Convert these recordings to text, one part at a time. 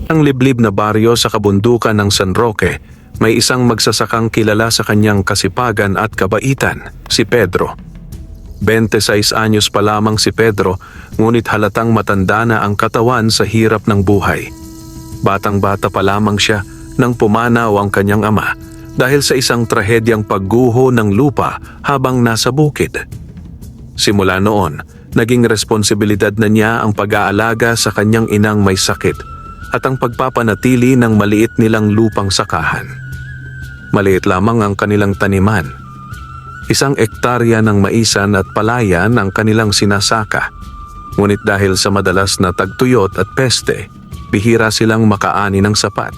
Ang liblib na baryo sa kabundukan ng San Roque, may isang magsasakang kilala sa kanyang kasipagan at kabaitan, si Pedro. 26 anyos pa lamang si Pedro, ngunit halatang matanda na ang katawan sa hirap ng buhay. Batang-bata pa lamang siya nang pumanaw ang kanyang ama dahil sa isang trahedyang pagguho ng lupa habang nasa bukid. Simula noon, naging responsibilidad na niya ang pag-aalaga sa kanyang inang may sakit at ang pagpapanatili ng maliit nilang lupang sakahan. Maliit lamang ang kanilang taniman. 1 ektarya ng maisan at palayan ang kanilang sinasaka. Ngunit dahil sa madalas na tagtuyot at peste, bihira silang makaani ng sapat.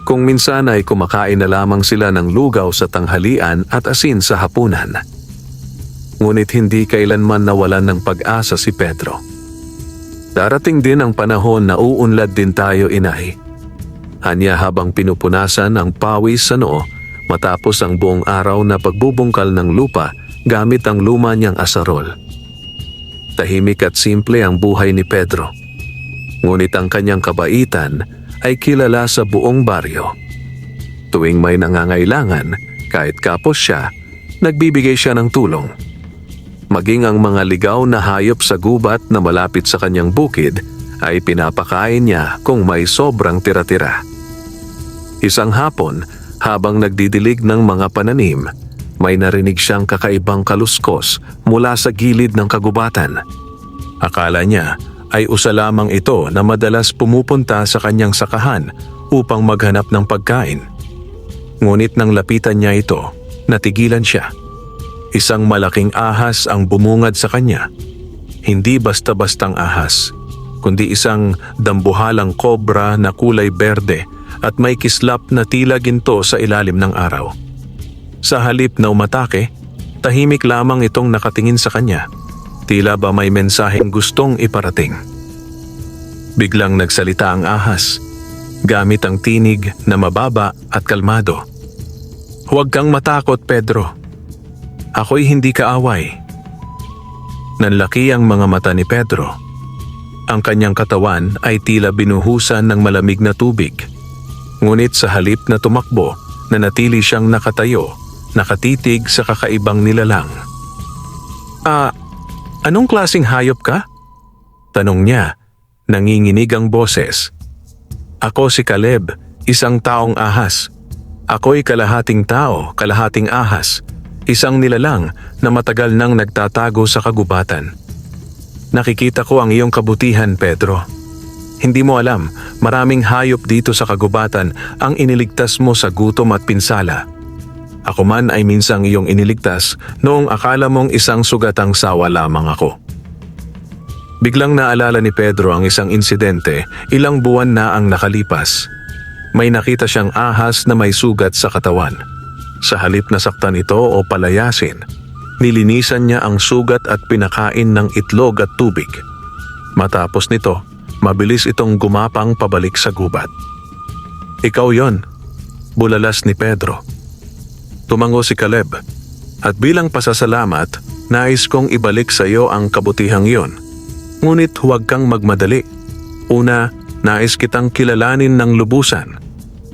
Kung minsan ay kumakain na lamang sila ng lugaw sa tanghalian at asin sa hapunan. Ngunit hindi kailanman nawalan ng pag-asa si Pedro. Darating din ang panahon na uunlad din tayo, inay. Anya habang pinupunasan ang pawis sa noo matapos ang buong araw na pagbubungkal ng lupa gamit ang luma niyang asarol. Tahimik at simple ang buhay ni Pedro. Ngunit ang kanyang kabaitan ay kilala sa buong baryo. Tuwing may nangangailangan, kahit kapos siya, nagbibigay siya ng tulong. Maging ang mga ligaw na hayop sa gubat na malapit sa kanyang bukid ay pinapakain niya kung may sobrang tira-tira. Isang hapon, habang nagdidilig ng mga pananim, may narinig siyang kakaibang kaluskos mula sa gilid ng kagubatan. Akala niya ay usa lamang ito na madalas pumupunta sa kanyang sakahan upang maghanap ng pagkain. Ngunit nang lapitan niya ito, natigilan siya. Isang malaking ahas ang bumungad sa kanya. Hindi basta-bastang ahas, kundi isang dambuhalang kobra na kulay berde at may kislap na tila ginto sa ilalim ng araw. Sa halip na umatake, tahimik lamang itong nakatingin sa kanya. Tila ba may mensaheng gustong iparating. Biglang nagsalita ang ahas, gamit ang tinig na mababa at kalmado. "Huwag kang matakot, Pedro. Ako'y hindi kaaway." Nanlaki ang mga mata ni Pedro. Ang kanyang katawan ay tila binuhusan ng malamig na tubig. Ngunit sa halip na tumakbo, nanatili siyang nakatayo, nakatitig sa kakaibang nilalang. Anong klaseng hayop ka?" tanong niya, nanginginig ang boses. "Ako si Caleb, isang taong ahas. Ako'y kalahating tao, kalahating ahas. Isang nilalang na matagal nang nagtatago sa kagubatan. Nakikita ko ang iyong kabutihan, Pedro. Hindi mo alam, maraming hayop dito sa kagubatan ang iniligtas mo sa gutom at pinsala. Ako man ay minsang iyong iniligtas noong akala mong isang sugatang sawa lamang ako." Biglang naalala ni Pedro ang isang insidente ilang buwan na ang nakalipas. May nakita siyang ahas na may sugat sa katawan. Sa halip na saktan ito o palayasin, nilinisan niya ang sugat at pinakain ng itlog at tubig. Matapos nito, mabilis itong gumapang pabalik sa gubat. "Ikaw yon," bulalas ni Pedro. Tumango si Caleb, "At bilang pasasalamat, nais kong ibalik sa iyo ang kabutihang iyon. Ngunit huwag kang magmadali. Una, nais kitang kilalanin ng lubusan.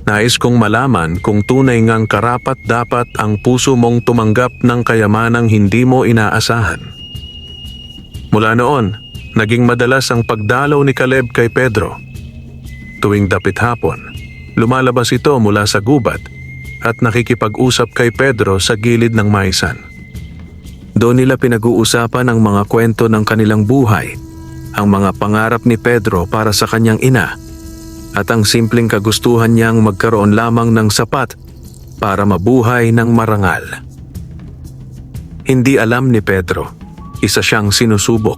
Nais kong malaman kung tunay ngang karapat-dapat ang puso mong tumanggap ng kayamanang hindi mo inaasahan." Mula noon, naging madalas ang pagdalaw ni Caleb kay Pedro. Tuwing dapit hapon, lumalabas ito mula sa gubat at nakikipag-usap kay Pedro sa gilid ng maisan. Doon nila pinag-uusapan ang mga kwento ng kanilang buhay, ang mga pangarap ni Pedro para sa kanyang ina, at ang simpleng kagustuhan niyang magkaroon lamang ng sapat para mabuhay ng marangal. Hindi alam ni Pedro, isa siyang sinusubok.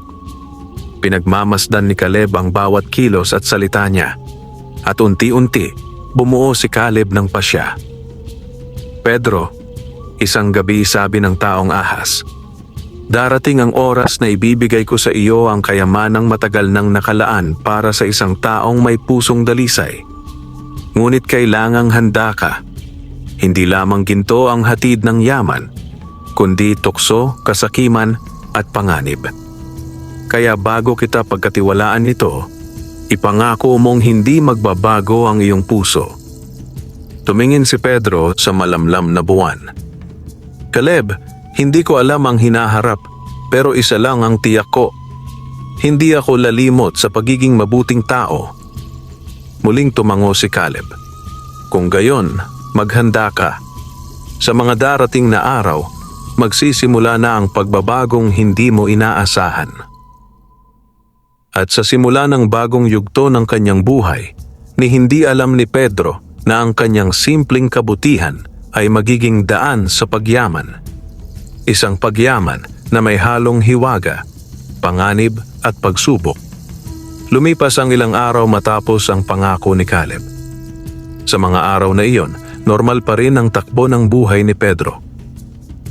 Pinagmamasdan ni Caleb ang bawat kilos at salita niya, at unti-unti bumuo si Caleb ng pasya. "Pedro," isang gabi sabi ng taong ahas, "darating ang oras na ibibigay ko sa iyo ang kayamanang matagal nang nakalaan para sa isang taong may pusong dalisay. Ngunit kailangang handa ka. Hindi lamang ginto ang hatid ng yaman, kundi tukso, kasakiman at panganib. Kaya bago kita pagkatiwalaan nito, Ipangako mong hindi magbabago ang iyong puso. Tumingin si Pedro sa malamlam na buwan. Caleb, hindi ko alam ang hinaharap, pero isa lang ang tiyak ko. Hindi ako lalimot sa pagiging mabuting tao. Muling tumango si Caleb. Kung gayon, maghanda ka. Sa mga darating na araw, magsisimula na ang pagbabagong hindi mo inaasahan. At sa simula ng bagong yugto ng kanyang buhay, ni hindi alam ni Pedro na ang kanyang simpleng kabutihan ay magiging daan sa pagyaman. Isang pagyaman na may halong hiwaga, panganib at pagsubok. Lumipas ang ilang araw matapos ang pangako ni Caleb. Sa mga araw na iyon, normal pa rin ang takbo ng buhay ni Pedro.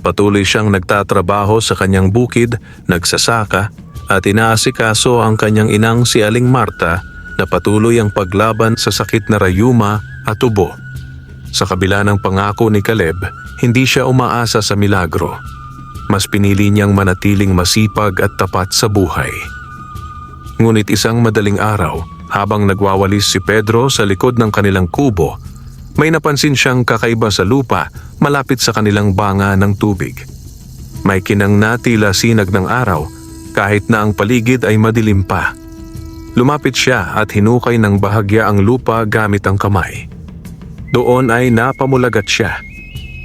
Patuloy siyang nagtatrabaho sa kanyang bukid, nagsasaka, at inaasikaso ang kanyang inang si Aling Marta na patuloy ang paglaban sa sakit na rayuma at ubo. Sa kabila ng pangako ni Caleb, hindi siya umaasa sa milagro. Mas pinili niyang manatiling masipag at tapat sa buhay. Ngunit isang madaling araw, habang nagwawalis si Pedro sa likod ng kanilang kubo, may napansin siyang kakaiba sa lupa malapit sa kanilang banga ng tubig. May kinangna tila sinag ng araw kahit na ang paligid ay madilim pa. Lumapit siya at hinukay ng bahagya ang lupa gamit ang kamay. Doon ay napamulagat siya.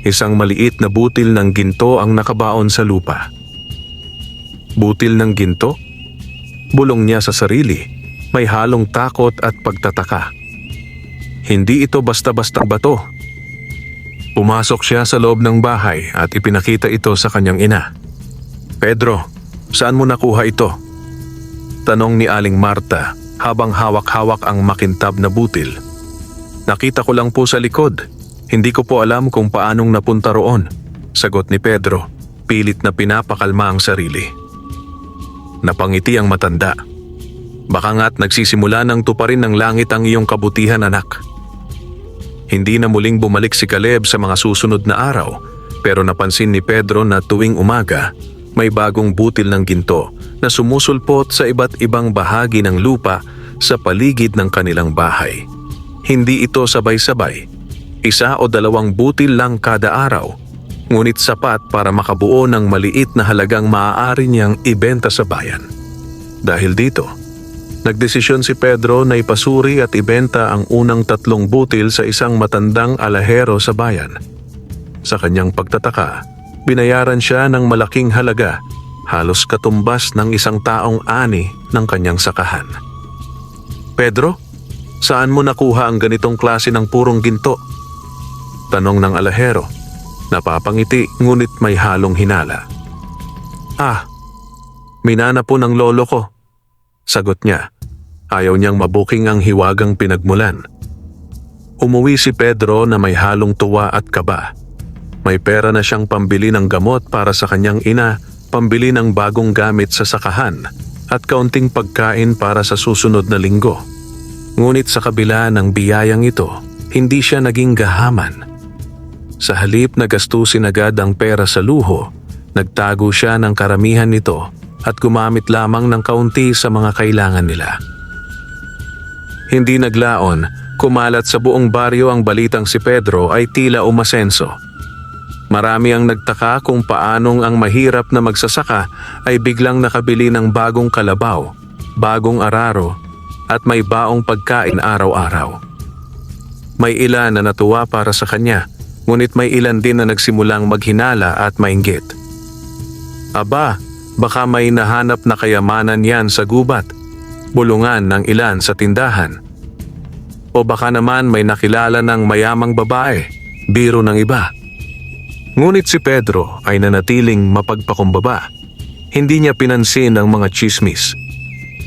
Isang maliit na butil ng ginto ang nakabaon sa lupa. Butil ng ginto? Bulong niya sa sarili, may halong takot at pagtataka. Hindi ito basta-basta bato. Pumasok siya sa loob ng bahay at ipinakita ito sa kanyang ina. Pedro, saan mo nakuha ito? Tanong ni Aling Marta habang hawak-hawak ang makintab na butil. Nakita ko lang po sa likod. Hindi ko po alam kung paanong napunta roon, sagot ni Pedro, pilit na pinapakalma ang sarili. Napangiti ang matanda. Baka nga't nagsisimula ng tuparin ng langit ang iyong kabutihan, anak. Hindi na muling bumalik si Caleb sa mga susunod na araw, pero napansin ni Pedro na tuwing umaga, may bagong butil ng ginto na sumusulpot sa iba't ibang bahagi ng lupa sa paligid ng kanilang bahay. Hindi ito sabay-sabay. Isa o dalawang butil lang kada araw, ngunit sapat para makabuo ng maliit na halagang maaari niyang ibenta sa bayan. Dahil dito, nagdesisyon si Pedro na ipasuri at ibenta ang unang 3 butil sa isang matandang alahero sa bayan. Sa kanyang pagtataka, binayaran siya ng malaking halaga, halos katumbas ng isang taong ani ng kanyang sakahan. Pedro, saan mo nakuha ang ganitong klase ng purong ginto? Tanong ng alahero. Napapangiti ngunit may halong hinala. Minana po ng lolo ko, sagot niya. Ayaw niyang mabuking ang hiwagang pinagmulan. Umuwi si Pedro na may halong tuwa at kaba. May pera na siyang pambili ng gamot para sa kanyang ina, pambili ng bagong gamit sa sakahan, at kaunting pagkain para sa susunod na linggo. Ngunit sa kabila ng biyayang ito, hindi siya naging gahaman. Sa halip na gastusin agad ang pera sa luho, nagtago siya ng karamihan nito at gumamit lamang ng kaunti sa mga kailangan nila. Hindi naglaon, kumalat sa buong baryo ang balitang si Pedro ay tila umasenso. Marami ang nagtaka kung paanong ang mahirap na magsasaka ay biglang nakabili ng bagong kalabaw, bagong araro, at may baong pagkain araw-araw. May ilan na natuwa para sa kanya, ngunit may ilan din na nagsimulang maghinala at mainggit. Aba, baka may nahanap na kayamanan yan sa gubat, bulungan ng ilan sa tindahan. O baka naman may nakilala ng mayamang babae, biro ng iba. Ngunit si Pedro ay nanatiling mapagpakumbaba. Hindi niya pinansin ang mga tsismis.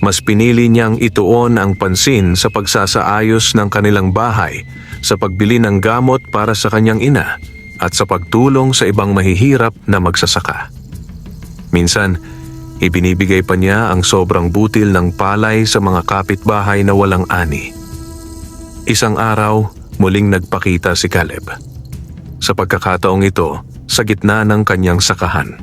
Mas pinili niyang ituon ang pansin sa pagsasaayos ng kanilang bahay, sa pagbili ng gamot para sa kanyang ina, at sa pagtulong sa ibang mahihirap na magsasaka. Minsan, ibinibigay pa niya ang sobrang butil ng palay sa mga kapitbahay na walang ani. Isang araw, muling nagpakita si Caleb. Sa pagkakataong ito, sa gitna ng kanyang sakahan.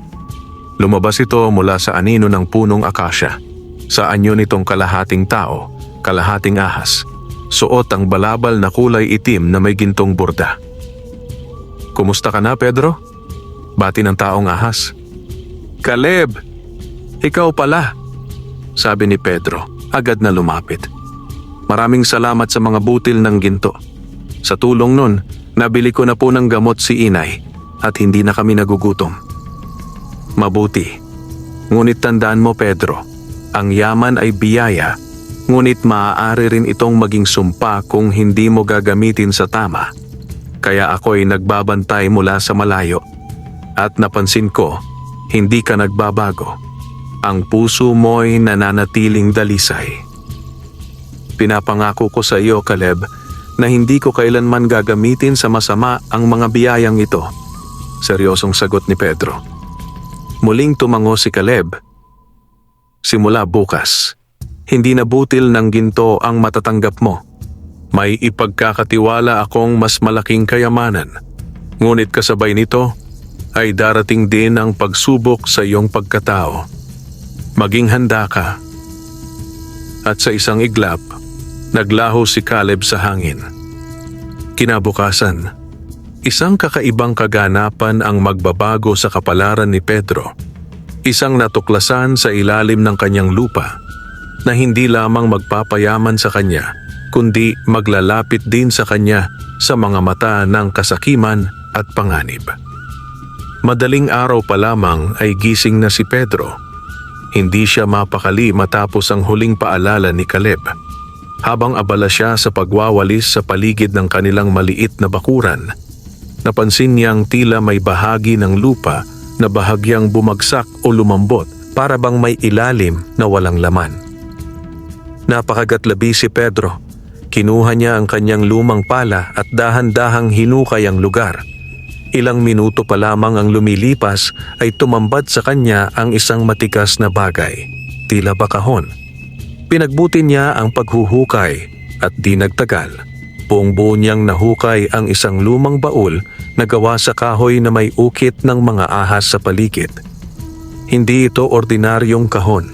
Lumabas ito mula sa anino ng punong akasya. Sa anyo nitong kalahating tao, kalahating ahas. Suot ang balabal na kulay itim na may gintong borda. "Kumusta ka na, Pedro?" Bati ng taong ahas. "Caleb, ikaw pala," sabi ni Pedro, agad na lumapit. "Maraming salamat sa mga butil ng ginto. Sa tulong nun, nabili ko na po ng gamot si inay at hindi na kami nagugutom." "Mabuti. Ngunit tandaan mo, Pedro, ang yaman ay biyaya, ngunit maaari rin itong maging sumpa kung hindi mo gagamitin sa tama. Kaya ako'y nagbabantay mula sa malayo at napansin ko, hindi ka nagbabago. Ang puso mo'y nananatiling dalisay. Pinapangako ko sa iyo, Caleb, na hindi ko kailanman gagamitin sa masama ang mga biyayang ito." Seryosong sagot ni Pedro. Muling tumango si Caleb. "Simula bukas, hindi na butil ng ginto ang matatanggap mo. May ipagkakatiwala akong mas malaking kayamanan. Ngunit kasabay nito ay darating din ang pagsubok sa iyong pagkatao. Maging handa ka." At sa isang iglap, naglaho si Caleb sa hangin. Kinabukasan, isang kakaibang kaganapan ang magbabago sa kapalaran ni Pedro. Isang natuklasan sa ilalim ng kanyang lupa na hindi lamang magpapayaman sa kanya, kundi maglalapit din sa kanya sa mga mata ng kasakiman at panganib. Madaling araw pa lamang ay gising na si Pedro. Hindi siya mapakali matapos ang huling paalala ni Caleb. Habang abala siya sa pagwawalis sa paligid ng kanilang maliit na bakuran, napansin niyang tila may bahagi ng lupa na bahagyang bumagsak o lumambot para bang may ilalim na walang laman. Napakagatlabi si Pedro. Kinuha niya ang kanyang lumang pala at dahan-dahang hinukay ang lugar. Ilang minuto pa lamang ang lumilipas ay tumambad sa kanya ang isang matigas na bagay, tila ba kahon. Pinagbuti niya ang paghuhukay at di nagtagal, buong-buo niyang nahukay ang isang lumang baul na gawa sa kahoy na may ukit ng mga ahas sa paligid. Hindi ito ordinaryong kahon,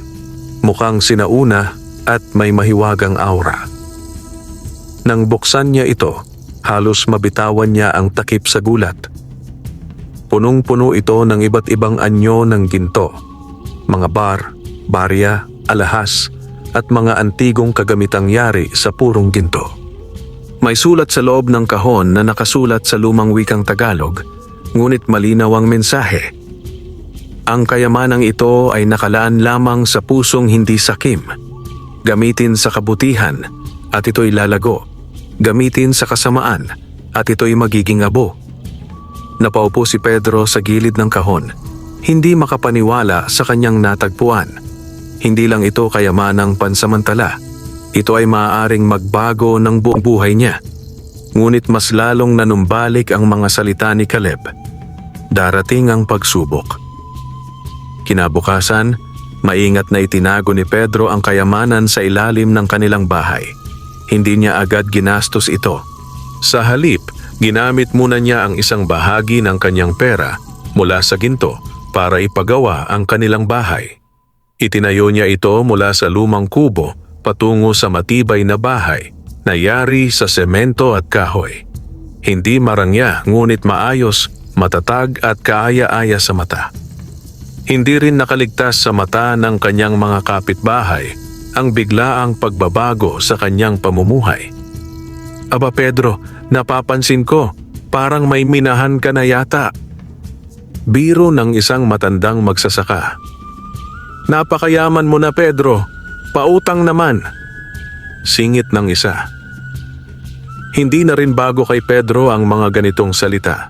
mukhang sinauna at may mahiwagang aura. Nang buksan niya ito, halos mabitawan niya ang takip sa gulat. Punong-puno ito ng iba't ibang anyo ng ginto, mga bar, barya, alahas, at mga antigong kagamitang yari sa purong ginto. May sulat sa loob ng kahon na nakasulat sa lumang wikang Tagalog, ngunit malinaw ang mensahe. Ang kayamanang ito ay nakalaan lamang sa pusong hindi sakim. Gamitin sa kabutihan at ito'y lalago. Gamitin sa kasamaan at ito'y magiging abo. Napaupo si Pedro sa gilid ng kahon, hindi makapaniwala sa kanyang natagpuan. Hindi lang ito kayamanang pansamantala, ito ay maaaring magbago ng buong buhay niya. Ngunit mas lalong nanumbalik ang mga salita ni Caleb. Darating ang pagsubok. Kinabukasan, maingat na itinago ni Pedro ang kayamanan sa ilalim ng kanilang bahay. Hindi niya agad ginastos ito. Sa halip, ginamit muna niya ang isang bahagi ng kanyang pera mula sa ginto para ipagawa ang kanilang bahay. Itinayo niya ito mula sa lumang kubo patungo sa matibay na bahay na yari sa semento at kahoy. Hindi marangya ngunit maayos, matatag at kaaya-aya sa mata. Hindi rin nakaligtas sa mata ng kanyang mga kapitbahay ang biglaang pagbabago sa kanyang pamumuhay. "Aba Pedro, napapansin ko, parang may minahan ka na yata." Biro ng isang matandang magsasaka. "Napakayaman mo na Pedro, pautang naman." Singit ng isa. Hindi na rin bago kay Pedro ang mga ganitong salita.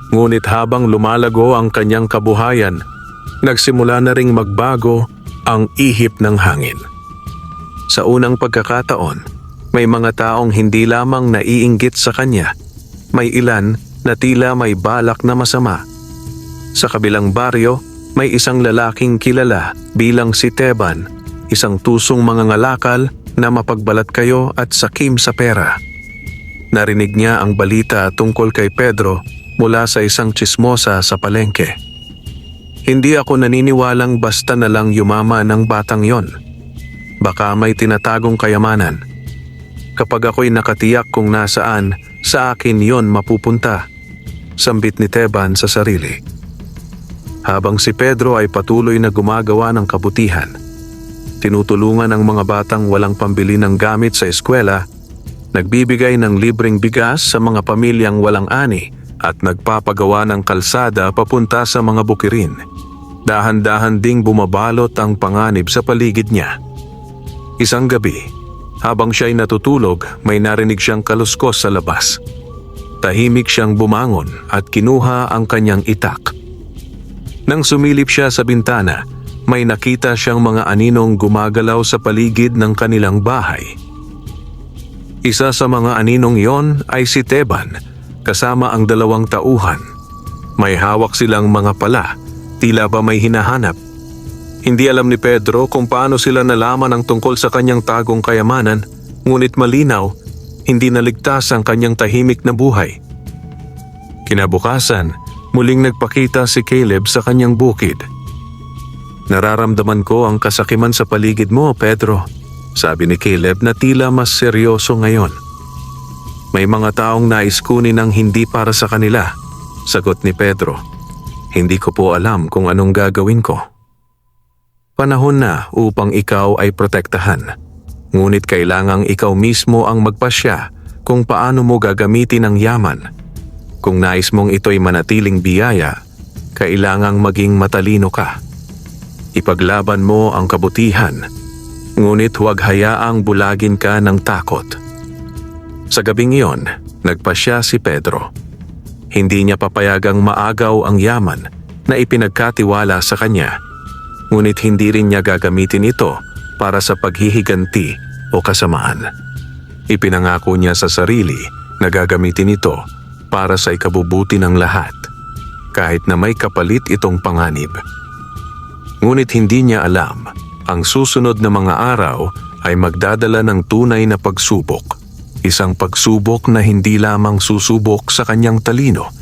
Ngunit habang lumalago ang kanyang kabuhayan, nagsimula na ring magbago ang ihip ng hangin. Sa unang pagkakataon, may mga taong hindi lamang naiinggit sa kanya, may ilan na tila may balak na masama. Sa kabilang baryo, may isang lalaking kilala bilang si Teban, isang tusong mangangalakal na mapagbalat kayo at sakim sa pera. Narinig niya ang balita tungkol kay Pedro mula sa isang tsismosa sa palengke. "Hindi ako naniniwalang basta na lang yumaman ng batang yon. Baka may tinatagong kayamanan. Kapag ako'y nakatiyak kung nasaan, sa akin yon mapupunta. Sambit ni Teban sa sarili. Habang si Pedro ay patuloy na gumagawa ng kabutihan, tinutulungan ang mga batang walang pambili ng gamit sa eskwela, nagbibigay ng libreng bigas sa mga pamilyang walang ani at nagpapagawa ng kalsada papunta sa mga bukirin. Dahan-dahan ding bumabalot ang panganib sa paligid niya. Isang gabi, habang siya'y natutulog, may narinig siyang kaluskos sa labas. Tahimik siyang bumangon at kinuha ang kanyang itak. Nang sumilip siya sa bintana, may nakita siyang mga aninong gumagalaw sa paligid ng kanilang bahay. Isa sa mga aninong yon ay si Teban, kasama ang 2 tauhan. May hawak silang mga pala, tila ba may hinahanap. Hindi alam ni Pedro kung paano sila nalaman ang tungkol sa kanyang tagong kayamanan, ngunit malinaw, hindi naligtas ang kanyang tahimik na buhay. Kinabukasan, muling nagpakita si Caleb sa kanyang bukid. "Nararamdaman ko ang kasakiman sa paligid mo, Pedro," sabi ni Caleb na tila mas seryoso ngayon. "May mga taong nais kunin ang hindi para sa kanila," sagot ni Pedro. "Hindi ko po alam kung anong gagawin ko. Panahon na upang ikaw ay protektahan. Ngunit kailangang ikaw mismo ang magpasya kung paano mo gagamitin ang yaman. Kung nais mong ito'y manatiling biyaya, kailangang maging matalino ka. Ipaglaban mo ang kabutihan, ngunit huwag hayaang bulagin ka ng takot." Sa gabing iyon, nagpasya si Pedro. Hindi niya papayagang maagaw ang yaman na ipinagkatiwala sa kanya, ngunit hindi rin niya gagamitin ito para sa paghihiganti o kasamaan. Ipinangako niya sa sarili na gagamitin ito para sa ikabubuti ng lahat, kahit na may kapalit itong panganib. Ngunit hindi niya alam, ang susunod na mga araw ay magdadala ng tunay na pagsubok. Isang pagsubok na hindi lamang susubok sa kanyang talino,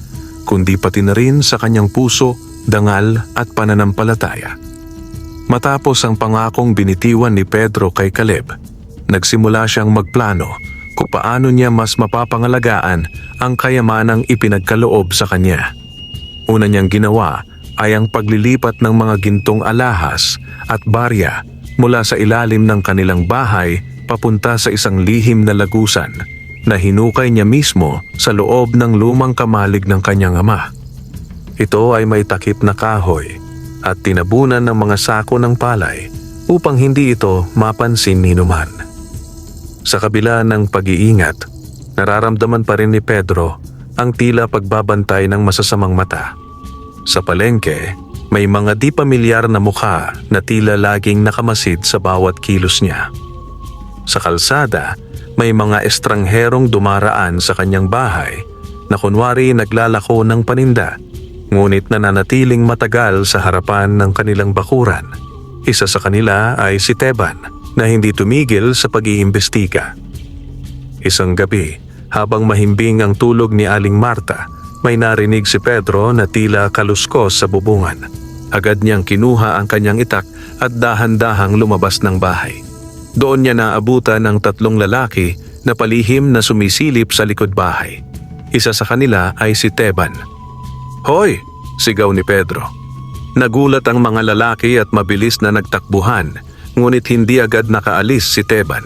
kundi pati na rin sa kanyang puso, dangal at pananampalataya. Matapos ang pangakong binitiwan ni Pedro kay Caleb, nagsimula siyang magplano kung paano niya mas mapapangalagaan ang kayamanang ipinagkaloob sa kanya. Una niyang ginawa ay ang paglilipat ng mga gintong alahas at barya mula sa ilalim ng kanilang bahay papunta sa isang lihim na lagusan na hinukay niya mismo sa loob ng lumang kamalig ng kanyang ama. Ito ay may takip na kahoy at tinabunan ng mga sako ng palay upang hindi ito mapansin ni numan. Sa kabila ng pag-iingat, nararamdaman pa rin ni Pedro ang tila pagbabantay ng masasamang mata. Sa palengke, may mga di pamilyar na mukha na tila laging nakamasid sa bawat kilos niya. Sa kalsada, may mga estrangherong dumaraan sa kanyang bahay na kunwari naglalako ng paninda, ngunit nananatiling matagal sa harapan ng kanilang bakuran. Isa sa kanila ay si Teban na hindi tumigil sa pag-iimbestiga. Isang gabi, habang mahimbing ang tulog ni Aling Marta, may narinig si Pedro na tila kaluskos sa bubungan. Agad niyang kinuha ang kanyang itak at dahan-dahang lumabas ng bahay. Doon niya naabutan ang 3 lalaki na palihim na sumisilip sa likod bahay. Isa sa kanila ay si Teban. "Hoy!" sigaw ni Pedro. Nagulat ang mga lalaki at mabilis na nagtakbuhan, ngunit hindi agad nakaalis si Teban.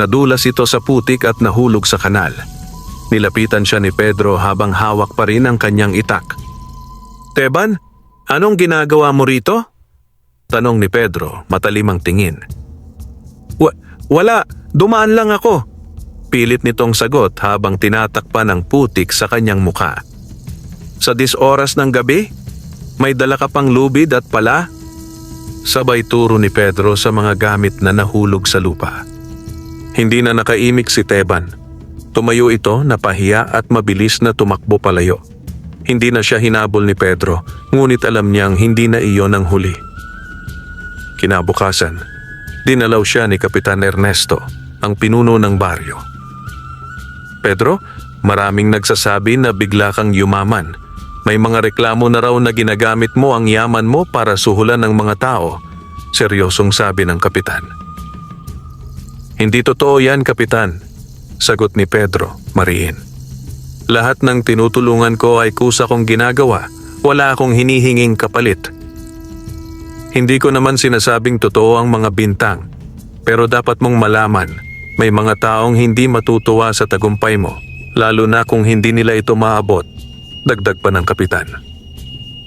Nadulas ito sa putik at nahulog sa kanal. Nilapitan siya ni Pedro habang hawak pa rin ang kanyang itak. "Teban, anong ginagawa mo rito?" tanong ni Pedro, matalim ang tingin. Wala, dumaan lang ako," pilit nitong sagot habang tinatakpan ng putik sa kanyang muka. "Sa 10 oras ng gabi? May dala ka pang lubid at pala?" Sabay turo ni Pedro sa mga gamit na nahulog sa lupa. Hindi na nakaimik si Teban. Tumayo ito, napahiya at mabilis na tumakbo palayo. Hindi na siya hinabol ni Pedro, ngunit alam niyang hindi na iyon ang huli. Kinabukasan, dinalaw siya ni Kapitan Ernesto, ang pinuno ng baryo. "Pedro, maraming nagsasabi na bigla kang yumaman. May mga reklamo na raw na ginagamit mo ang yaman mo para suhulan ng mga tao," seryosong sabi ng kapitan. Hindi totoo yan, Kapitan, sagot ni Pedro, mariin. Lahat ng tinutulungan ko ay kusa kong ginagawa. Wala akong hinihinging kapalit. Hindi ko naman sinasabing totoo ang mga bintang, pero dapat mong malaman, may mga taong hindi matutuwa sa tagumpay mo, lalo na kung hindi nila ito maabot, dagdag pa ng Kapitan.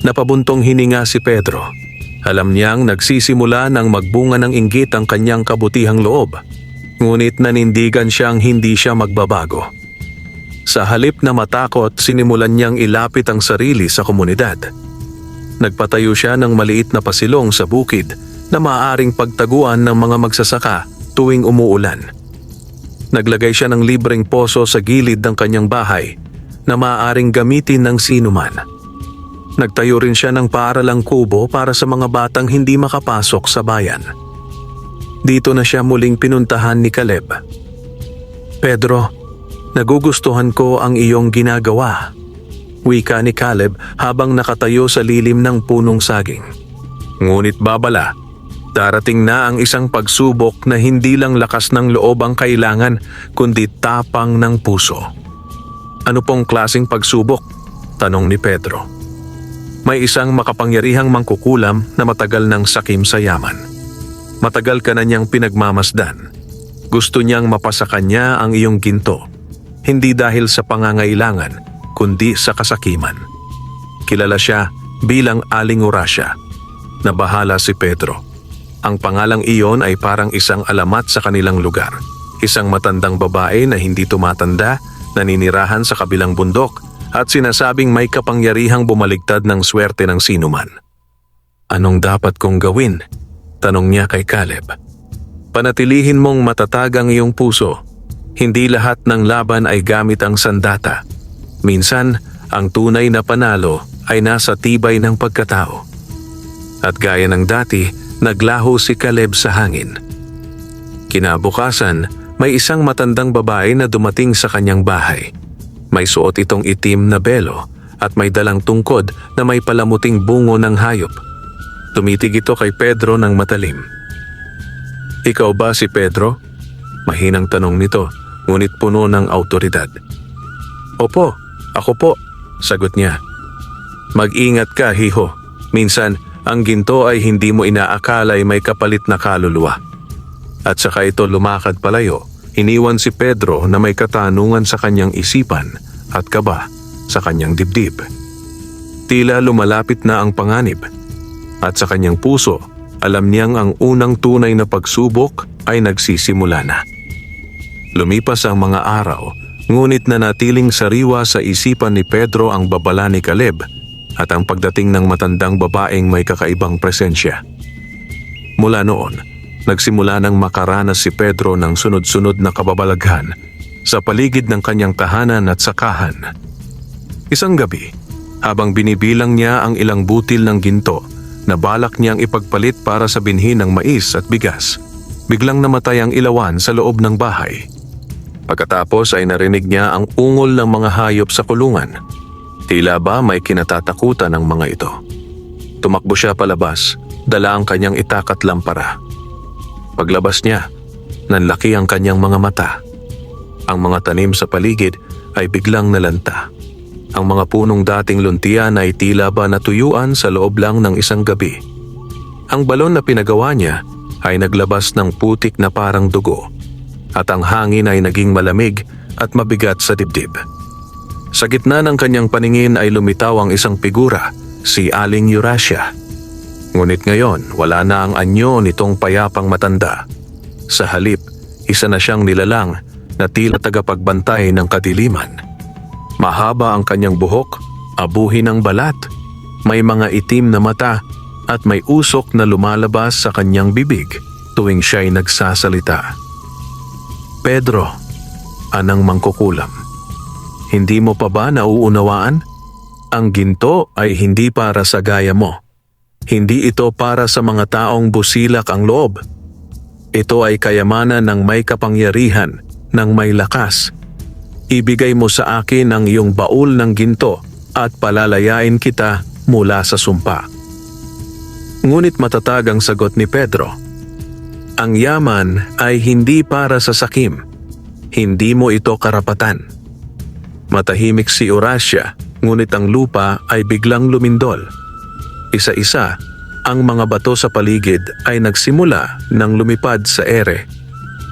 Napabuntong hininga si Pedro. Alam niyang nagsisimula ng magbunga ng inggit ang kanyang kabutihang loob, ngunit nanindigan siyang hindi siya magbabago. Sa halip na matakot, sinimulan niyang ilapit ang sarili sa komunidad. Nagpatayo siya ng maliit na pasilong sa bukid na maaaring pagtaguan ng mga magsasaka tuwing umuulan. Naglagay siya ng libreng poso sa gilid ng kanyang bahay na maaaring gamitin ng sinuman. Nagtayo rin siya ng paaralang kubo para sa mga batang hindi makapasok sa bayan. Dito na siya muling pinuntahan ni Caleb. Pedro, nagugustuhan ko ang iyong ginagawa, wika ni Caleb habang nakatayo sa lilim ng punong saging. Ngunit babala, darating na ang isang pagsubok na hindi lang lakas ng loob ang kailangan kundi tapang ng puso. Ano pong klaseng pagsubok? Tanong ni Pedro. May isang makapangyarihang mangkukulam na matagal ng sakim sa yaman. Matagal ka na niyang pinagmamasdan. Gusto niyang mapasa kanya ang iyong ginto, hindi dahil sa pangangailangan, kundi sa kasakiman. Kilala siya bilang Aling Orasya. Nabahala si Pedro. Ang pangalang iyon ay parang isang alamat sa kanilang lugar. Isang matandang babae na hindi tumatanda, naninirahan sa kabilang bundok, at sinasabing may kapangyarihang bumaligtad ng swerte ng sinuman. Anong dapat kong gawin? Tanong niya kay Caleb. Panatilihin mong matatag ang iyong puso. Hindi lahat ng laban ay gamit ang sandata. Minsan, ang tunay na panalo ay nasa tibay ng pagkatao. At gaya ng dati, naglaho si Caleb sa hangin. Kinabukasan, may isang matandang babae na dumating sa kanyang bahay. May suot itong itim na belo at may dalang tungkod na may palamuting bungo ng hayop. Tumitig ito kay Pedro ng matalim. Ikaw ba si Pedro? Mahinang tanong nito, ngunit puno ng awtoridad. Opo, ako po, sagot niya. Mag-ingat ka, hiho. Minsan, ang ginto ay hindi mo inaakala ay may kapalit na kaluluwa. At saka ito lumakad palayo. Iniwan si Pedro na may katanungan sa kanyang isipan at kaba sa kanyang dibdib. Tila lumalapit na ang panganib. At sa kanyang puso, alam niyang ang unang tunay na pagsubok ay nagsisimula na. Lumipas ang mga araw, ngunit nanatiling sariwa sa isipan ni Pedro ang babala ni Caleb at ang pagdating ng matandang babaeng may kakaibang presensya. Mula noon, nagsimula nang makaranas si Pedro ng sunod-sunod na kababalaghan sa paligid ng kanyang tahanan at sakahan. Isang gabi, habang binibilang niya ang ilang butil ng ginto na balak niyang ipagpalit para sa binhi ng mais at bigas, biglang namatay ang ilawan sa loob ng bahay. Pagkatapos ay narinig niya ang ungol ng mga hayop sa kulungan. Tila ba may kinatatakutan ng mga ito. Tumakbo siya palabas, dala ang kanyang itak at lampara. Paglabas niya, nanlaki ang kanyang mga mata. Ang mga tanim sa paligid ay biglang nalanta. Ang mga punong dating luntian ay tila ba natuyuan sa loob lang ng isang gabi. Ang balon na pinagawa niya ay naglabas ng putik na parang dugo, at ang hangin ay naging malamig at mabigat sa dibdib. Sa gitna ng kanyang paningin ay lumitaw ang isang figura, si Aling Orasya. Ngunit ngayon, wala na ang anyo nitong payapang matanda. Sa halip, isa na siyang nilalang na tila tagapagbantay ng kadiliman. Mahaba ang kanyang buhok, abuhin ang balat, may mga itim na mata at may usok na lumalabas sa kanyang bibig tuwing siya'y nagsasalita. Pedro, anang mangkukulam, hindi mo pa ba nauunawaan? Ang ginto ay hindi para sa gaya mo. Hindi ito para sa mga taong busilak ang loob. Ito ay kayamanan ng may kapangyarihan, ng may lakas. Ibigay mo sa akin ang iyong baul ng ginto at palalayain kita mula sa sumpa. Ngunit matatag ang sagot ni Pedro. Ang yaman ay hindi para sa sakim. Hindi mo ito karapatan. Matahimik si Horacia, ngunit ang lupa ay biglang lumindol. Isa-isa, ang mga bato sa paligid ay nagsimula ng lumipad sa ere.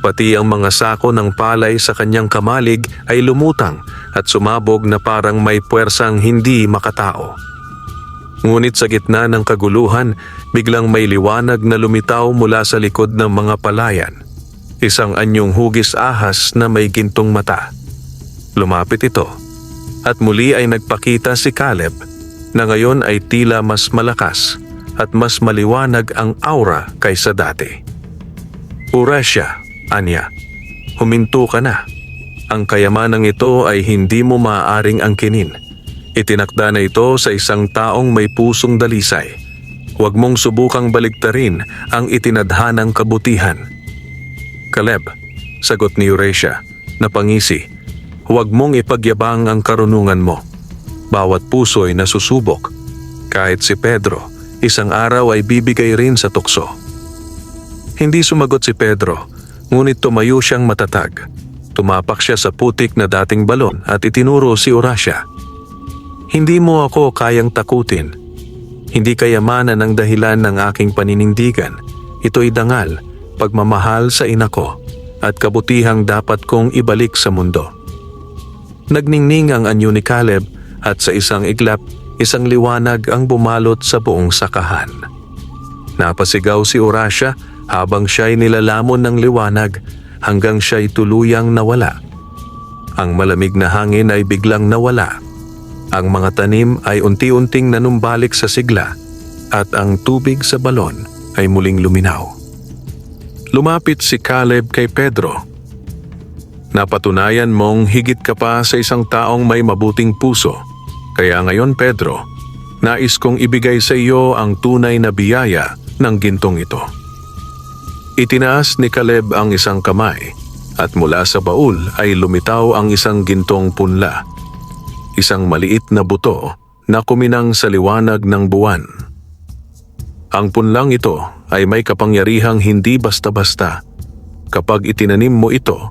Pati ang mga sako ng palay sa kanyang kamalig ay lumutang at sumabog na parang may puwersang hindi makatao. Ngunit sa gitna ng kaguluhan, biglang may liwanag na lumitaw mula sa likod ng mga palayan. Isang anyong hugis ahas na may gintong mata. Lumapit ito at muli ay nagpakita si Caleb na ngayon ay tila mas malakas at mas maliwanag ang aura kaysa dati. Horacia, anya, huminto ka na. Ang kayamanang ito ay hindi mo maaaring angkinin. Itinakda na ito sa isang taong may pusong dalisay. Huwag mong subukang baligtarin ang itinadhanang kabutihan. Caleb, sagot ni Horacia, napangisi, huwag mong ipagyabang ang karunungan mo. Bawat puso ay nasusubok. Kahit si Pedro, isang araw ay bibigay rin sa tukso. Hindi sumagot si Pedro, ngunit tumayo siyang matatag. Tumapak siya sa putik na dating balon at itinuro si Horacia. Hindi mo ako kayang takutin. Hindi kayamanan ang dahilan ng aking paninindigan. Ito'y dangal, pagmamahal sa ina ko, at kabutihang dapat kong ibalik sa mundo. Nagningning ang anyo ni Caleb at sa isang iglap, isang liwanag ang bumalot sa buong sakahan. Napasigaw si Horacia habang siya'y nilalamon ng liwanag hanggang siya'y tuluyang nawala. Ang malamig na hangin ay biglang nawala. Ang mga tanim ay unti-unting nanumbalik sa sigla at ang tubig sa balon ay muling luminaw. Lumapit si Caleb kay Pedro. Napatunayan mong higit ka pa sa isang taong may mabuting puso. Kaya ngayon, Pedro, nais kong ibigay sa iyo ang tunay na biyaya ng gintong ito. Itinaas ni Caleb ang isang kamay at mula sa baul ay lumitaw ang isang gintong punla. Isang maliit na buto na kuminang sa liwanag ng buwan. Ang punlang ito ay may kapangyarihang hindi basta-basta. Kapag itinanim mo ito,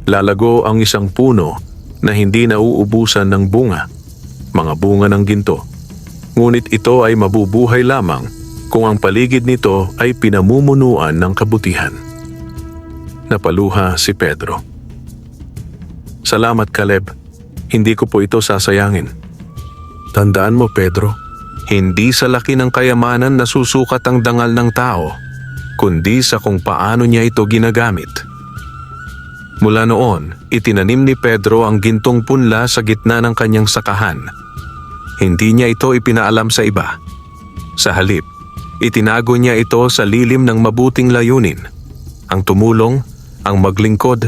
lalago ang isang puno na hindi nauubusan ng bunga, mga bunga ng ginto. Ngunit ito ay mabubuhay lamang kung ang paligid nito ay pinamumunuan ng kabutihan. Napaluha si Pedro. Salamat, Caleb. Hindi ko po ito sasayangin. Tandaan mo, Pedro, hindi sa laki ng kayamanan nasusukat ang dangal ng tao, kundi sa kung paano niya ito ginagamit. Mula noon, itinanim ni Pedro ang gintong punla sa gitna ng kanyang sakahan. Hindi niya ito ipinaalam sa iba. Sa halip, itinago niya ito sa lilim ng mabuting layunin, ang tumulong, ang maglingkod,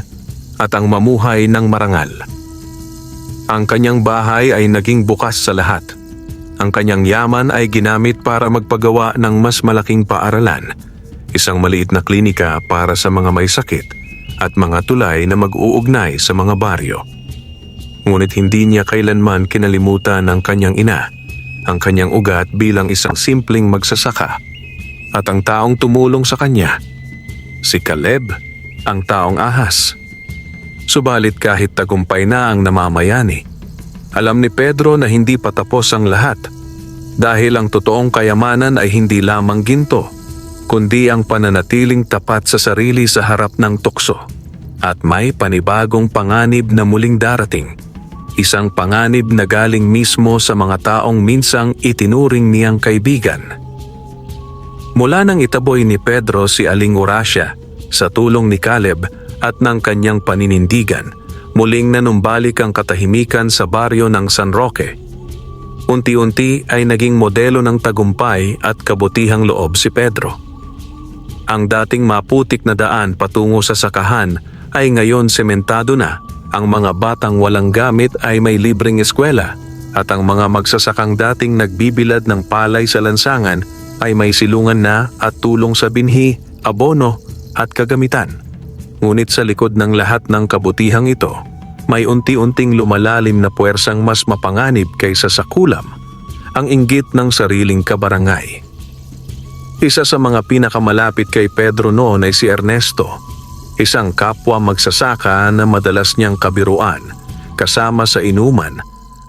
at ang mamuhay ng marangal. Ang kanyang bahay ay naging bukas sa lahat. Ang kanyang yaman ay ginamit para magpagawa ng mas malaking paaralan, isang maliit na klinika para sa mga may sakit at mga tulay na mag-uugnay sa mga baryo. Ngunit hindi niya kailanman kinalimutan ng kanyang ina, ang kanyang ugat bilang isang simpleng magsasaka, at ang taong tumulong sa kanya, si Caleb, ang taong ahas. Subalit kahit tagumpay na ang namamayani, alam ni Pedro na hindi pa tapos ang lahat, dahil ang totoong kayamanan ay hindi lamang ginto, kundi ang pananatiling tapat sa sarili sa harap ng tukso. At may panibagong panganib na muling darating, isang panganib na galing mismo sa mga taong minsang itinuring niyang kaibigan. Mula nang itaboy ni Pedro si Aling Horacia sa tulong ni Caleb at ng kanyang paninindigan, muling nanumbalik ang katahimikan sa baryo ng San Roque. Unti-unti ay naging modelo ng tagumpay at kabutihang loob si Pedro. Ang dating maputik na daan patungo sa sakahan ay ngayon sementado na. Ang mga batang walang gamit ay may libreng eskwela, at ang mga magsasakang dating nagbibilad ng palay sa lansangan ay may silungan na at tulong sa binhi, abono at kagamitan. Ngunit sa likod ng lahat ng kabutihang ito, may unti-unting lumalalim na puwersang mas mapanganib kaysa sa kulam, ang inggit ng sariling kabarangay. Isa sa mga pinakamalapit kay Pedro noon ay si Ernesto, isang kapwa magsasaka na madalas niyang kabiruan, kasama sa inuman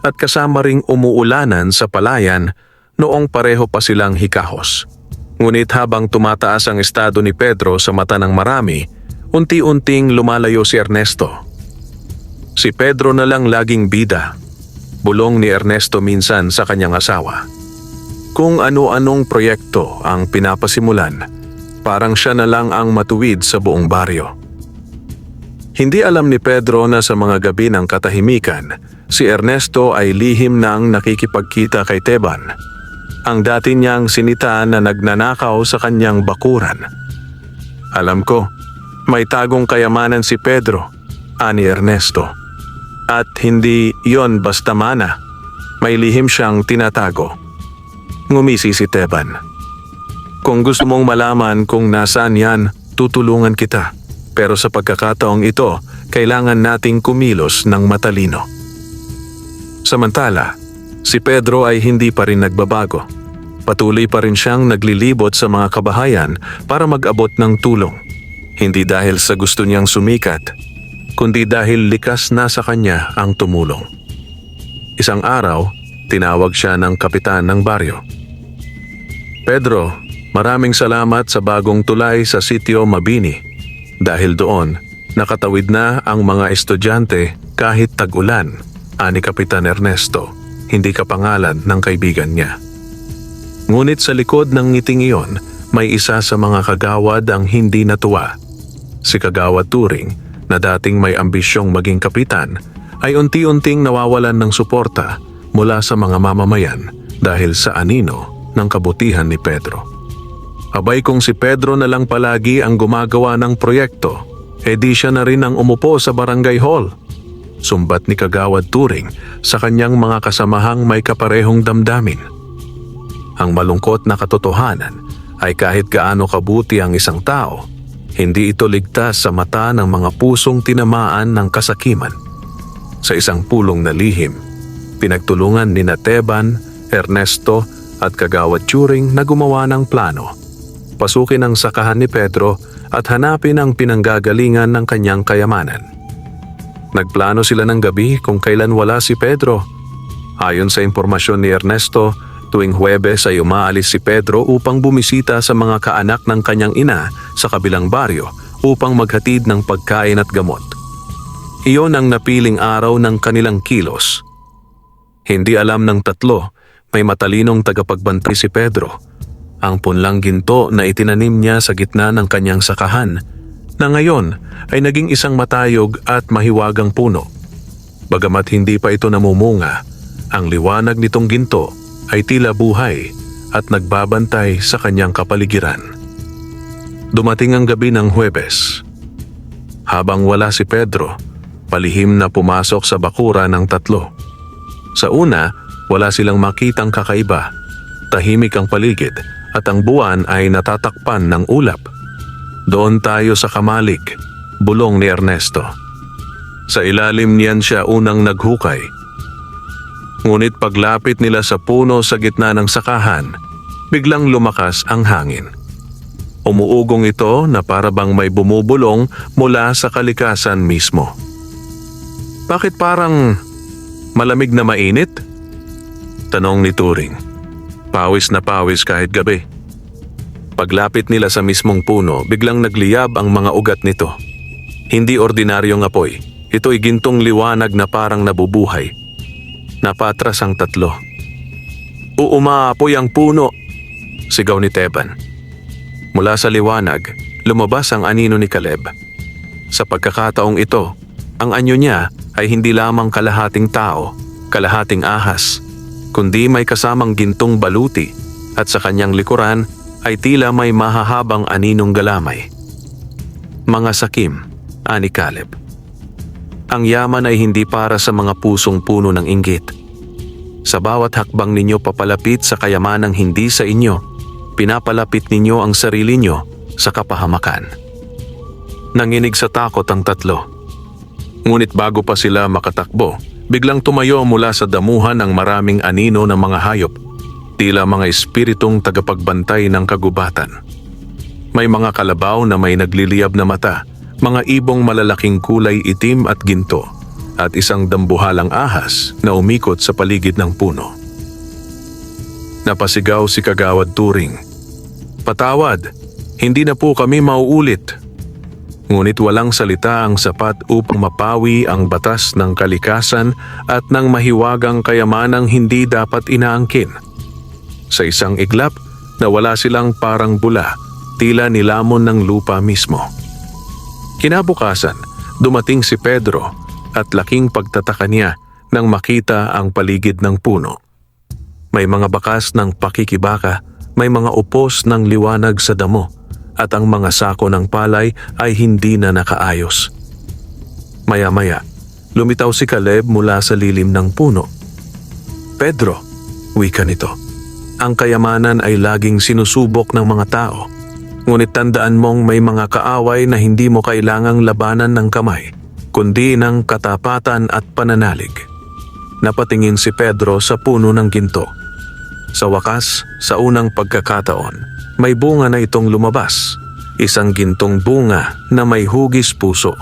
at kasama ring umuulanan sa palayan noong pareho pa silang hikahos. Ngunit habang tumataas ang estado ni Pedro sa mata ng marami, unti-unting lumalayo si Ernesto. Si Pedro na lang laging bida, bulong ni Ernesto minsan sa kanyang asawa. Kung ano-anong proyekto ang pinapasimulan, parang siya na lang ang matuwid sa buong baryo. Hindi alam ni Pedro na sa mga gabi ng katahimikan, si Ernesto ay lihim nang nakikipagkita kay Teban, ang dati niyang sinita na nagnanakaw sa kanyang bakuran. Alam ko, may tagong kayamanan si Pedro, ani Ernesto. At hindi yon basta mana, may lihim siyang tinatago. Ngumisi si Teban. Kung gusto mong malaman kung nasaan yan, tutulungan kita. Pero sa pagkakataong ito, kailangan nating kumilos ng matalino. Samantala, si Pedro ay hindi pa rin nagbabago. Patuloy pa rin siyang naglilibot sa mga kabahayan para mag-abot ng tulong. Hindi dahil sa gusto niyang sumikat, kundi dahil likas na sa kanya ang tumulong. Isang araw, tinawag siya ng kapitan ng baryo. Pedro, maraming salamat sa bagong tulay sa sitio Mabini. Dahil doon, nakatawid na ang mga estudyante kahit tag-ulan, ani Kapitan Ernesto, hindi kapangalan ng kaibigan niya. Ngunit sa likod ng ngiting iyon, may isa sa mga kagawad ang hindi natuwa. Si Kagawad Turing, na dating may ambisyong maging kapitan, ay unti-unting nawawalan ng suporta mula sa mga mamamayan dahil sa anino ng kabutihan ni Pedro. Abay kung si Pedro na lang palagi ang gumagawa ng proyekto, di siya na rin ang umupo sa barangay hall. Sumbat ni Kagawad Turing sa kanyang mga kasamahang may kaparehong damdamin. Ang malungkot na katotohanan ay kahit gaano kabuti ang isang tao, hindi ito ligtas sa mata ng mga pusong tinamaan ng kasakiman. Sa isang pulong na lihim, pinagtulungan ni Teban, Ernesto at Kagawad Turing na gumawa ng plano. Pasukin ang sakahan ni Pedro at hanapin ang pinanggagalingan ng kanyang kayamanan. Nagplano sila ng gabi kung kailan wala si Pedro. Ayon sa impormasyon ni Ernesto, tuwing Huwebes ay umaalis si Pedro upang bumisita sa mga kaanak ng kanyang ina sa kabilang baryo upang maghatid ng pagkain at gamot. Iyon ang napiling araw ng kanilang kilos. Hindi alam ng tatlo, may matalinong tagapagbantay si Pedro. Ang punlang ginto na itinanim niya sa gitna ng kanyang sakahan, na ngayon ay naging isang matayog at mahiwagang puno. Bagamat hindi pa ito namumunga, ang liwanag nitong ginto ay tila buhay at nagbabantay sa kanyang kapaligiran. Dumating ang gabi ng Huwebes. Habang wala si Pedro, palihim na pumasok sa bakura ng tatlo. Sa una, wala silang makitang kakaiba. Tahimik ang paligid at ang buwan ay natatakpan ng ulap. Doon tayo sa kamalig, bulong ni Ernesto. Sa ilalim niyan siya unang naghukay. Ngunit paglapit nila sa puno sa gitna ng sakahan, biglang lumakas ang hangin. Umuugong ito na para bang may bumubulong mula sa kalikasan mismo. Bakit parang malamig na mainit? Tanong ni Turing. Pawis na pawis kahit gabi. Paglapit nila sa mismong puno, biglang nagliyab ang mga ugat nito. Hindi ordinaryong apoy. Ito'y gintong liwanag na parang nabubuhay. Napatras ang tatlo. Umaapoy ang puno, sigaw ni Teban. Mula sa liwanag, lumabas ang anino ni Caleb. Sa pagkakataong ito, ang anyo niya ay hindi lamang kalahating tao, kalahating ahas, kundi may kasamang gintong baluti at sa kanyang likuran ay tila may mahahabang aninong galamay. Mga sakim, ani Caleb. Ang yaman ay hindi para sa mga pusong puno ng inggit. Sa bawat hakbang ninyo papalapit sa kayamanang hindi sa inyo, pinapalapit ninyo ang sarili nyo sa kapahamakan. Nanginig sa takot ang tatlo. Ngunit bago pa sila makatakbo, biglang tumayo mula sa damuhan ng maraming anino ng mga hayop. tila mga espiritong tagapagbantay ng kagubatan. May mga kalabaw na may nagliliyab na mata, mga ibong malalaking kulay itim at ginto, at isang dambuhalang ahas na umikot sa paligid ng puno. Napasigaw si Kagawad Turing, "Patawad, hindi na po kami mauulit." Ngunit walang salita ang sapat upang mapawi ang batas ng kalikasan at ng mahiwagang kayamanang hindi dapat inaangkin. Sa isang iglap, nawala silang parang bula, tila nilamon ng lupa mismo. Kinabukasan, dumating si Pedro at laking pagtataka niya nang makita ang paligid ng puno. May mga bakas ng pakikibaka, may mga upos ng liwanag sa damo, at ang mga sako ng palay ay hindi na nakaayos. Maya-maya, lumitaw si Caleb mula sa lilim ng puno. "Pedro," wika nito, "ang kayamanan ay laging sinusubok ng mga tao. Ngunit tandaan mong may mga kaaway na hindi mo kailangang labanan ng kamay, kundi ng katapatan at pananalig." Napatingin si Pedro sa puno ng ginto. Sa wakas, sa unang pagkakataon, may bunga na itong lumabas, isang gintong bunga na may hugis puso.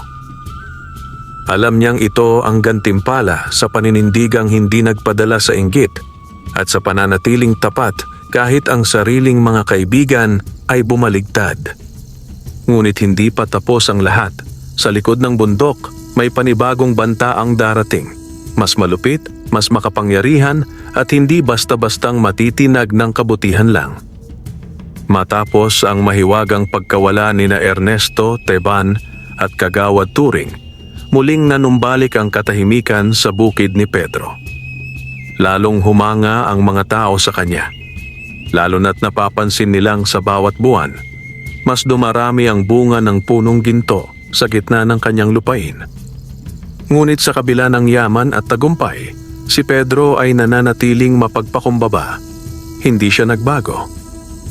Alam niyang ito ang gantimpala sa paninindigang hindi nagpadala sa inggit at sa pananatiling tapat kahit ang sariling mga kaibigan ay bumaligtad. Ngunit hindi pa tapos ang lahat. Sa likod ng bundok, may panibagong banta ang darating. Mas malupit, mas makapangyarihan at hindi basta-bastang matitinag ng kabutihan lang. Matapos ang mahiwagang pagkawala nina Ernesto, Teban at Kagawad Turing, muling nanumbalik ang katahimikan sa bukid ni Pedro. Lalong humanga ang mga tao sa kanya. Lalo na't napapansin nilang sa bawat buwan, mas dumarami ang bunga ng punong ginto sa gitna ng kanyang lupain. Ngunit sa kabila ng yaman at tagumpay, si Pedro ay nananatiling mapagpakumbaba. Hindi siya nagbago.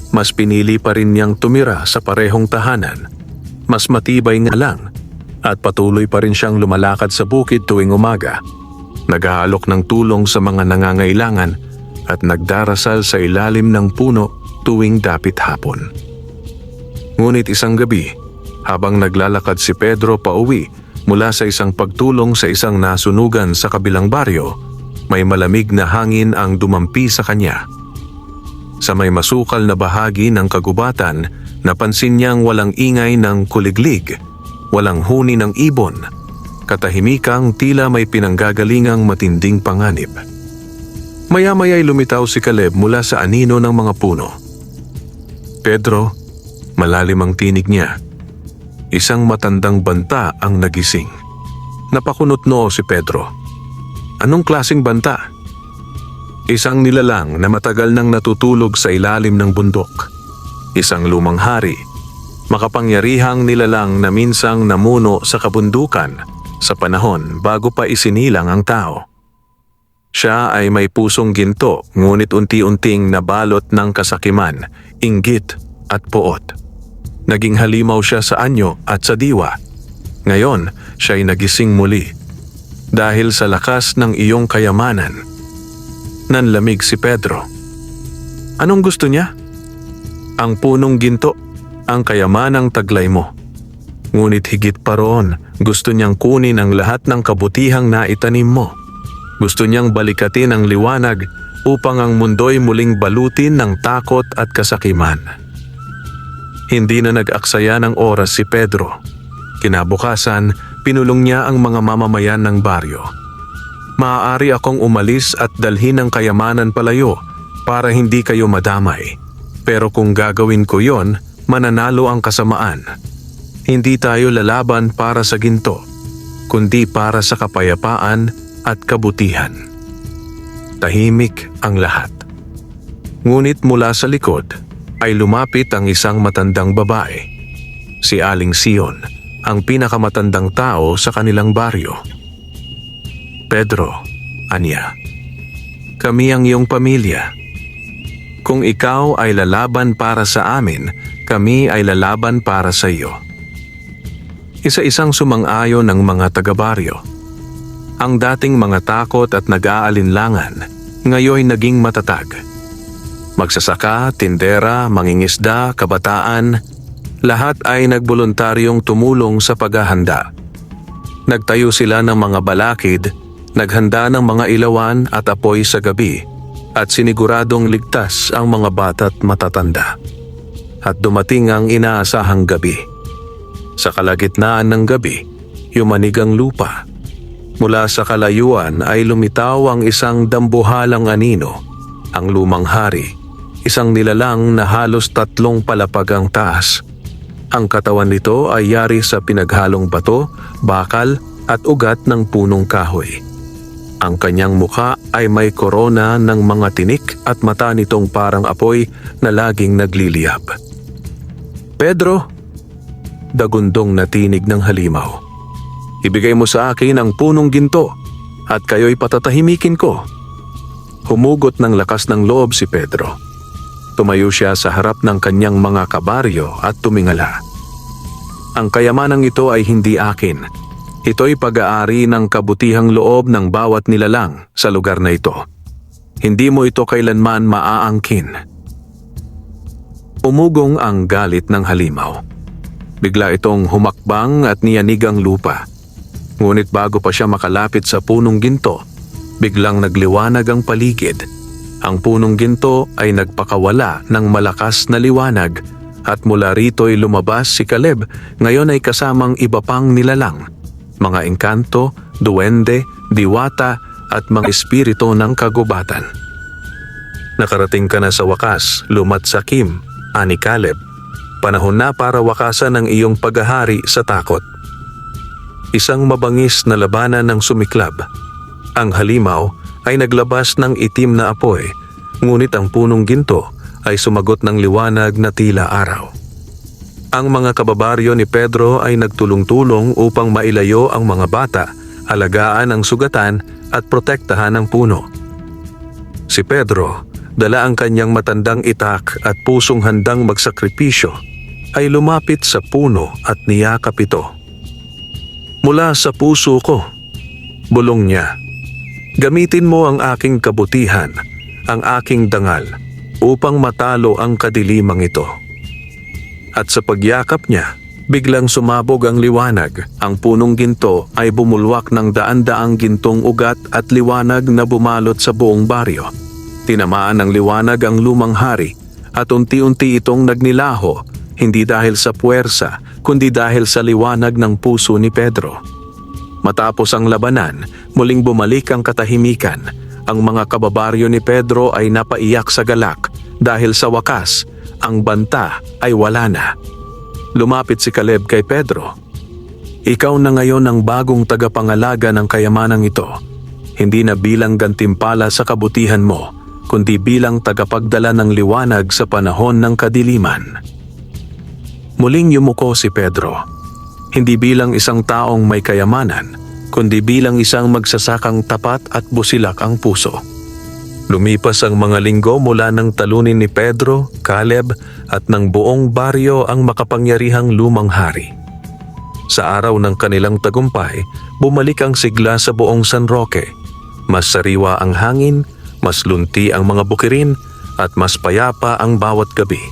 Mas pinili pa rin niyang tumira sa parehong tahanan. Mas matibay nga lang at patuloy pa rin siyang lumalakad sa bukid tuwing umaga. Naghahaalok ng tulong sa mga nangangailangan at nagdarasal sa ilalim ng puno tuwing dapit hapon. Ngunit isang gabi, habang naglalakad si Pedro pauwi mula sa isang pagtulong sa isang nasunugan sa kabilang baryo, may malamig na hangin ang dumampi sa kanya. Sa may masukal na bahagi ng kagubatan, napansin niyang walang ingay ng kuliglig, walang huni ng ibon, katahimikang tila may pinanggagalingang matinding panganib. Maya-maya'y lumitaw si Caleb mula sa anino ng mga puno. "Pedro," malalim ang tinig niya. Isang matandang banta ang nagising. Napakunot noo si Pedro. "Anong klaseng banta?" "Isang nilalang na matagal nang natutulog sa ilalim ng bundok. Isang lumang hari, makapangyarihang nilalang na minsang namuno sa kabundukan sa panahon bago pa isinilang ang tao. Siya ay may pusong ginto ngunit unti-unting nabalot ng kasakiman, inggit at poot. Naging halimaw siya sa anyo at sa diwa. Ngayon, siya'y nagising muli. Dahil sa lakas ng iyong kayamanan." Nanlamig si Pedro. "Anong gusto niya?" "Ang punong ginto, ang kayamanang taglay mo. Ngunit higit pa roon, gusto niyang kunin ang lahat ng kabutihang naitanim mo. Gusto niyang balikatin ang liwanag upang ang mundo'y muling balutin ng takot at kasakiman." Hindi na nag-aksaya ng oras si Pedro. Kinabukasan, pinulong niya ang mga mamamayan ng baryo. "Maaari akong umalis at dalhin ang kayamanan palayo para hindi kayo madamay. Pero kung gagawin ko yon, mananalo ang kasamaan. Hindi tayo lalaban para sa ginto, kundi para sa kapayapaan at kabutihan." Tahimik ang lahat. Ngunit mula sa likod ay lumapit ang isang matandang babae. Si Aling Sion, ang pinakamatandang tao sa kanilang baryo. "Pedro," anya, "kami ang iyong pamilya. Kung ikaw ay lalaban para sa amin, kami ay lalaban para sa iyo." Isa-isang sumang-ayon ng mga taga-baryo. Ang dating mga takot at nag-aalinlangan, ngayon naging matatag. Magsasaka, tindera, mangingisda, kabataan, lahat ay nagboluntaryong tumulong sa paghahanda. Nagtayo sila ng mga balakid, naghanda ng mga ilawan at apoy sa gabi, at siniguradong ligtas ang mga bata't matatanda. At dumating ang inaasahang gabi. Sa kalagitnaan ng gabi, yumanig ang lupa. Mula sa kalayuan ay lumitaw ang isang dambuhalang anino, ang lumang hari, isang nilalang na halos 3 palapag ang taas. Ang katawan nito ay yari sa pinaghalong bato, bakal at ugat ng punong kahoy. Ang kanyang mukha ay may korona ng mga tinik at mata nitong parang apoy na laging nagliliyab. "Pedro," dagundong na tinig ng halimaw, "ibigay mo sa akin ang punong ginto at kayo'y patatahimikin ko." Humugot ng lakas ng loob si Pedro. Tumayo siya sa harap ng kanyang mga kabaryo at tumingala. "Ang kayamanang ito ay hindi akin. Ito'y pag-aari ng kabutihang loob ng bawat nilalang sa lugar na ito. Hindi mo ito kailanman maaangkin." Umugong ang galit ng halimaw. Bigla itong humakbang at niyanig ang lupa. Ngunit bago pa siya makalapit sa punong ginto, biglang nagliwanag ang paligid. Ang punong ginto ay nagpakawala ng malakas na liwanag at mula rito'y lumabas si Caleb, ngayon ay kasamang iba pang nilalang, mga engkanto, duwende, diwata at mga espiritu ng kagubatan. "Nakarating ka na sa wakas, lumatsakim," ani Caleb. "Panahon na para wakasan ang iyong paghahari sa takot." Isang mabangis na labanan ng sumiklab. Ang halimaw ay naglabas ng itim na apoy, ngunit ang punong ginto ay sumagot ng liwanag na tila araw. Ang mga kababaryo ni Pedro ay nagtulong-tulong upang mailayo ang mga bata, alagaan ang sugatan at protektahan ang puno. Si Pedro, dala ang kanyang matandang itak at pusong handang magsakripisyo, ay lumapit sa puno at niyakap ito. "Mula sa puso ko," bulong niya, "gamitin mo ang aking kabutihan, ang aking dangal, upang matalo ang kadilimang ito." At sa pagyakap niya, biglang sumabog ang liwanag. Ang punong ginto ay bumulwak ng daan-daang gintong ugat at liwanag na bumalot sa buong baryo. Tinamaan ng liwanag ang lumang hari at unti-unti itong nagnilaho, hindi dahil sa puwersa, kundi dahil sa liwanag ng puso ni Pedro. Matapos ang labanan, muling bumalik ang katahimikan. Ang mga kababaryo ni Pedro ay napaiyak sa galak dahil sa wakas, ang banta ay wala na. Lumapit si Caleb kay Pedro. "Ikaw na ngayon ang bagong tagapangalaga ng kayamanang ito, hindi na bilang gantimpala sa kabutihan mo, kundi bilang tagapagdala ng liwanag sa panahon ng kadiliman." Muling yumuko si Pedro, hindi bilang isang taong may kayamanan, kundi bilang isang magsasakang tapat at busilak ang puso. Lumipas ang mga linggo mula nang talunin ni Pedro, Caleb at ng buong baryo ang makapangyarihang lumang hari. Sa araw ng kanilang tagumpay, bumalik ang sigla sa buong San Roque. Mas sariwa ang hangin, mas lunti ang mga bukirin at mas payapa ang bawat gabi.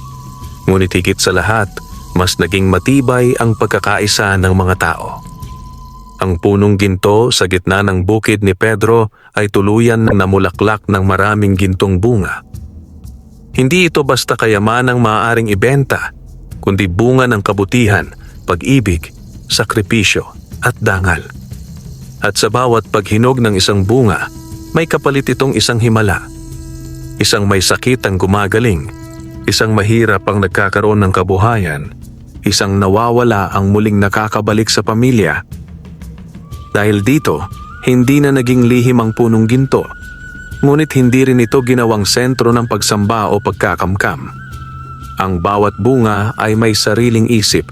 Ngunit higit sa lahat, mas naging matibay ang pagkakaisa ng mga tao. Ang punong ginto sa gitna ng bukid ni Pedro ay tuluyan na namulaklak ng maraming gintong bunga. Hindi ito basta kayamanang maaaring ibenta, kundi bunga ng kabutihan, pag-ibig, sakripisyo at dangal. At sa bawat paghinog ng isang bunga, may kapalit itong isang himala. Isang may sakit ang gumagaling, isang mahirap ang nagkakaroon ng kabuhayan, isang nawawala ang muling nakakabalik sa pamilya. Dahil dito, hindi na naging lihim ang punong ginto, ngunit hindi rin ito ginawang sentro ng pagsamba o pagkakamkam. Ang bawat bunga ay may sariling isip.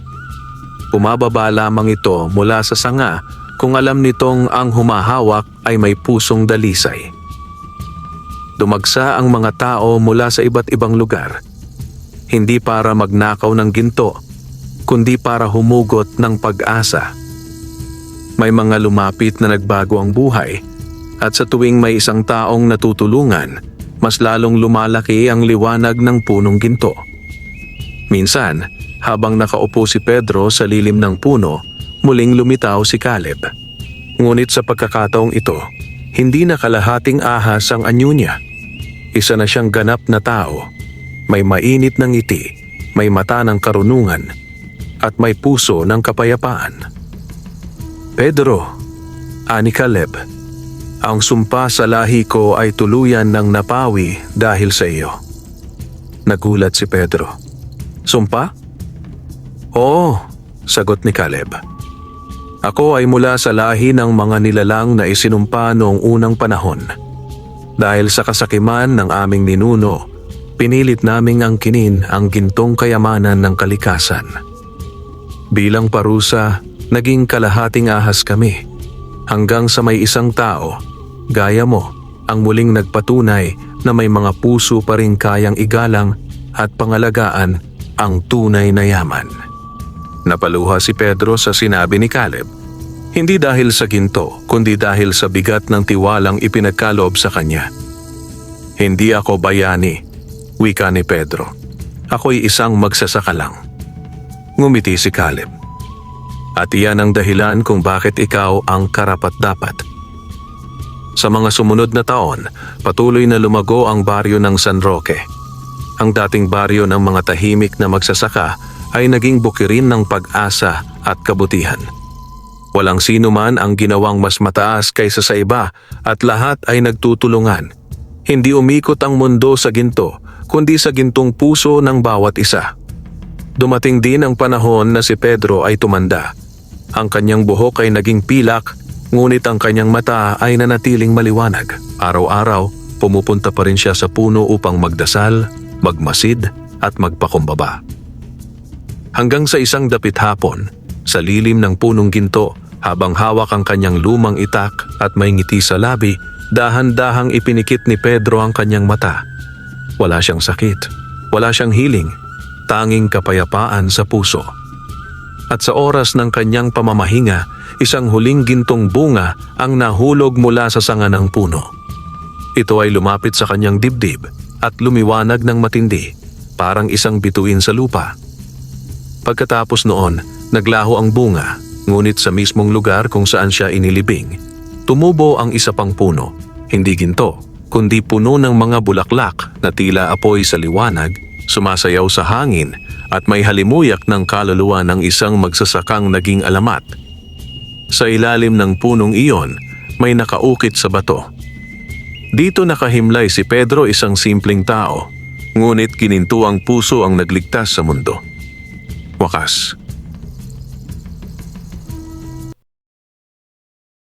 Pumababa lamang ito mula sa sanga kung alam nitong ang humahawak ay may pusong dalisay. Dumagsa ang mga tao mula sa iba't ibang lugar, hindi para magnakaw ng ginto, kundi para humugot ng pag-asa. May mga lumapit na nagbago ang buhay, at sa tuwing may isang taong natutulungan, mas lalong lumalaki ang liwanag ng punong ginto. Minsan, habang nakaupo si Pedro sa lilim ng puno, muling lumitaw si Caleb. Ngunit sa pagkakataong ito, hindi na kalahating ahas ang anyo niya. Isa na siyang ganap na tao. May mainit ng ngiti, may mata ng karunungan, at may puso ng kapayapaan. Pedro, ani Caleb, ang sumpa sa lahi ko ay tuluyan ng napawi dahil sa iyo. Nagulat si Pedro. Sumpa? Oo, sagot ni Caleb. Ako ay mula sa lahi ng mga nilalang na isinumpa noong unang panahon. Dahil sa kasakiman ng aming ninuno, pinilit naming angkinin ang gintong kayamanan ng kalikasan. Bilang parusa, naging kalahating ahas kami, hanggang sa may isang tao, gaya mo, ang muling nagpatunay na may mga puso pa rin kayang igalang at pangalagaan ang tunay na yaman. Napaluha si Pedro sa sinabi ni Caleb. Hindi dahil sa ginto, kundi dahil sa bigat ng tiwalang ipinagkaloob sa kanya. Hindi ako bayani, wika ni Pedro. Ako'y isang magsasaka lang. Ngumiti si Caleb. At iyan ang dahilan kung bakit ikaw ang karapat-dapat. Sa mga sumunod na taon, patuloy na lumago ang baryo ng San Roque. Ang dating baryo ng mga tahimik na magsasaka ay naging bukirin ng pag-asa at kabutihan. Walang sino man ang ginawang mas mataas kaysa sa iba at lahat ay nagtutulungan. Hindi umikot ang mundo sa ginto, kundi sa gintong puso ng bawat isa. Dumating din ang panahon na si Pedro ay tumanda. Ang kanyang buhok ay naging pilak, ngunit ang kanyang mata ay nanatiling maliwanag. Araw-araw, pumupunta pa rin siya sa puno upang magdasal, magmasid at magpakumbaba. Hanggang sa isang dapit hapon, sa lilim ng punong ginto, habang hawak ang kanyang lumang itak at may ngiti sa labi, dahan-dahang ipinikit ni Pedro ang kanyang mata. Wala siyang sakit, wala siyang hiling, tanging kapayapaan sa puso. At sa oras ng kanyang pamamahinga, isang huling gintong bunga ang nahulog mula sa sanga ng puno. Ito ay lumapit sa kanyang dibdib at lumiwanag ng matindi, parang isang bituin sa lupa. Pagkatapos noon, naglaho ang bunga, ngunit sa mismong lugar kung saan siya inilibing, tumubo ang isa pang puno, hindi ginto, kundi puno ng mga bulaklak na tila apoy sa liwanag, sumasayaw sa hangin at may halimuyak ng kaluluwa ng isang magsasakang naging alamat. Sa ilalim ng punong iyon, may nakaukit sa bato. Dito nakahimlay si Pedro, isang simpleng tao, ngunit ginintuang puso ang nagligtas sa mundo. Wakas,